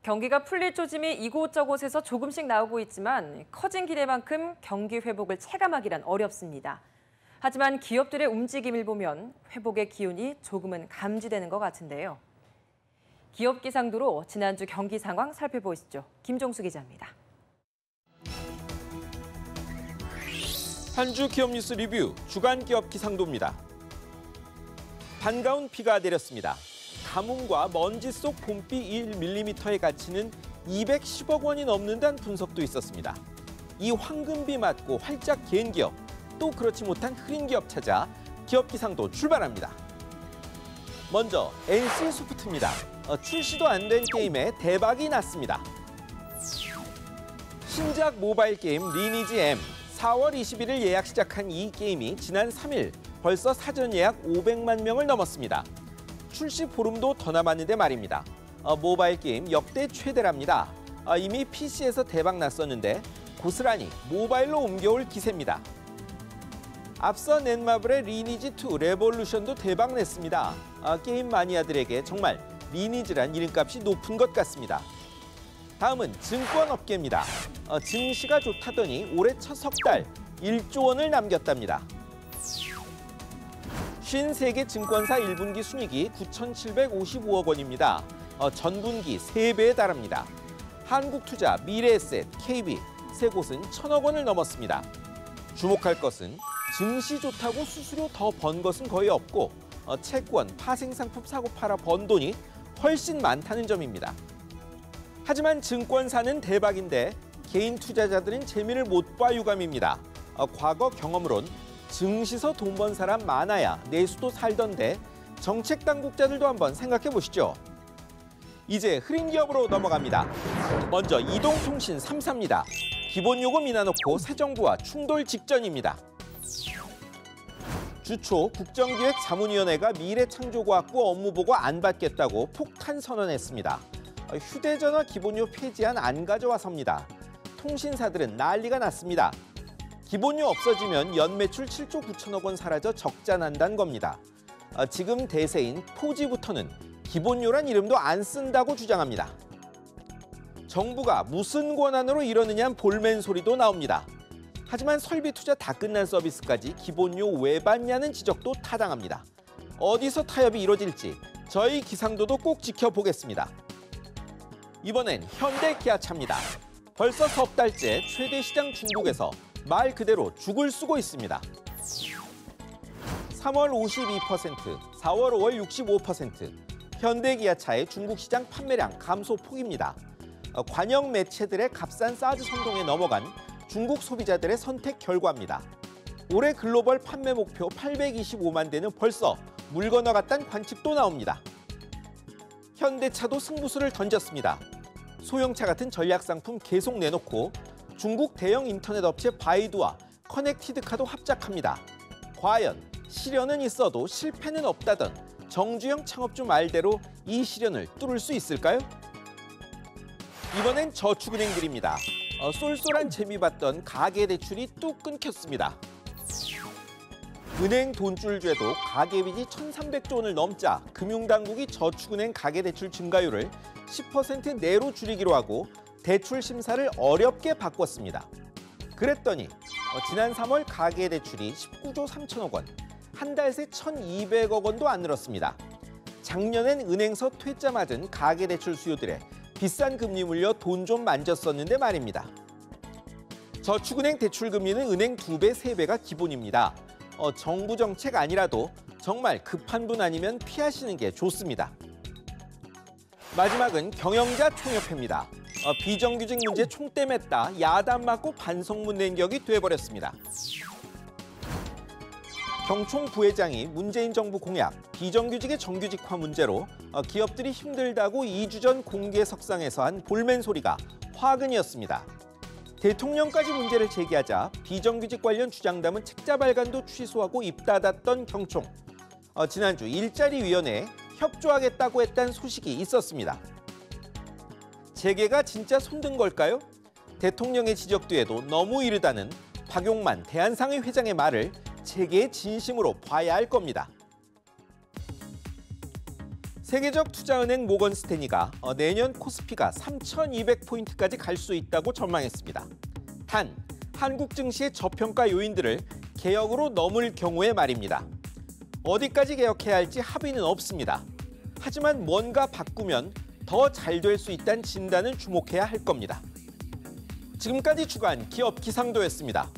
경기가 풀릴 조짐이 이곳저곳에서 조금씩 나오고 있지만 커진 기대만큼 경기 회복을 체감하기란 어렵습니다. 하지만 기업들의 움직임을 보면 회복의 기운이 조금은 감지되는 것 같은데요. 기업 기상도로 지난주 경기 상황 살펴보시죠. 김종수 기자입니다. 한 주 기업 뉴스 리뷰 주간 기업 기상도입니다. 반가운 비가 내렸습니다. 가뭄과 먼지 속 봄비 1mm의 가치는 210억 원이 넘는다는 분석도 있었습니다. 이 황금비 맞고 활짝 갠 기업, 또 그렇지 못한 흐린 기업 찾아 기업 기상도 출발합니다. 먼저 NC소프트입니다. 출시도 안 된 게임에 대박이 났습니다. 신작 모바일 게임 리니지 M, 4월 21일 예약 시작한 이 게임이 지난 3일 벌써 사전 예약 500만 명을 넘었습니다. 출시 보름도 더 남았는데 말입니다. 모바일 게임 역대 최대랍니다. 이미 PC에서 대박 났었는데 고스란히 모바일로 옮겨올 기세입니다. 앞서 넷마블의 리니지2 레볼루션도 대박 냈습니다. 게임 마니아들에게 정말 리니지란 이름값이 높은 것 같습니다. 다음은 증권업계입니다. 증시가 좋다더니 올해 첫 석 달 1조 원을 남겼답니다. 53개 증권사 1분기 순이익이 9,755억 원입니다. 전분기 3배에 달합니다. 한국투자, 미래에셋, KB 세 곳은 1,000억 원을 넘었습니다. 주목할 것은 증시 좋다고 수수료 더 번 것은 거의 없고 채권, 파생상품 사고 팔아 번 돈이 훨씬 많다는 점입니다. 하지만 증권사는 대박인데 개인 투자자들은 재미를 못 봐 유감입니다. 과거 경험으론 증시서 돈 번 사람 많아야 내수도 살던데 정책 당국자들도 한번 생각해 보시죠. 이제 흐린 기업으로 넘어갑니다. 먼저 이동통신 3사입니다. 기본 요금 인하놓고 새 정부와 충돌 직전입니다. 주초 국정기획자문위원회가 미래창조과학부 업무보고 안 받겠다고 폭탄 선언했습니다. 휴대전화 기본료 폐지안 안 가져와서입니다. 통신사들은 난리가 났습니다. 기본료 없어지면 연매출 7조 9천억 원 사라져 적자 난다는 겁니다. 지금 대세인 4G부터는 기본료란 이름도 안 쓴다고 주장합니다. 정부가 무슨 권한으로 이러느냐는 볼멘 소리도 나옵니다. 하지만 설비 투자 다 끝난 서비스까지 기본료 왜 받냐는 지적도 타당합니다. 어디서 타협이 이루어질지 저희 기상도도 꼭 지켜보겠습니다. 이번엔 현대 기아차입니다. 벌써 석 달째 최대 시장 중국에서 말 그대로 죽을 쓰고 있습니다. 3월 52%, 4월 5월 65%, 현대기아차의 중국 시장 판매량 감소 폭입니다. 관영 매체들의 값싼 사드 선동에 넘어간 중국 소비자들의 선택 결과입니다. 올해 글로벌 판매 목표 825만 대는 벌써 물 건너갔다는 관측도 나옵니다. 현대차도 승부수를 던졌습니다. 소형차 같은 전략 상품 계속 내놓고 중국 대형 인터넷 업체 바이두와 커넥티드카도 합작합니다. 과연 시련은 있어도 실패는 없다던 정주영 창업주 말대로 이 시련을 뚫을 수 있을까요? 이번엔 저축은행들입니다. 쏠쏠한 재미 봤던 가계대출이 뚝 끊겼습니다. 은행 돈줄죄도 가계빚이 1,300조 원을 넘자 금융당국이 저축은행 가계대출 증가율을 10% 내로 줄이기로 하고 대출 심사를 어렵게 바꿨습니다. 그랬더니 지난 3월 가계대출이 19조 3천억 원, 한 달 새 1,200억 원도 안 늘었습니다. 작년엔 은행서 퇴짜 맞은 가계대출 수요들에 비싼 금리 물려 돈 좀 만졌었는데 말입니다. 저축은행 대출 금리는 은행 2배, 3배가 기본입니다. 정부 정책 아니라도 정말 급한 분 아니면 피하시는 게 좋습니다. 마지막은 경영자 총협회입니다. 비정규직 문제 총대 맸다 야단 맞고 반성문 낸 격이 돼버렸습니다. 경총 부회장이 문재인 정부 공약, 비정규직의 정규직화 문제로 기업들이 힘들다고 2주 전 공개석상에서 한 볼멘 소리가 화근이었습니다. 대통령까지 문제를 제기하자 비정규직 관련 주장 담은 책자 발간도 취소하고 입 닫았던 경총. 지난주 일자리위원회에 협조하겠다고 했다는 소식이 있었습니다. 재계가 진짜 손든 걸까요? 대통령의 지적 뒤에도 너무 이르다는 박용만 대한상의 회장의 말을 재계의 진심으로 봐야 할 겁니다. 세계적 투자은행 모건 스탠리가 내년 코스피가 3,200포인트까지 갈 수 있다고 전망했습니다. 단, 한국 증시의 저평가 요인들을 개혁으로 넘을 경우에 말입니다. 어디까지 개혁해야 할지 합의는 없습니다. 하지만 뭔가 바꾸면 더 잘 될 수 있다는 진단은 주목해야 할 겁니다. 지금까지 주간 기업 기상도였습니다.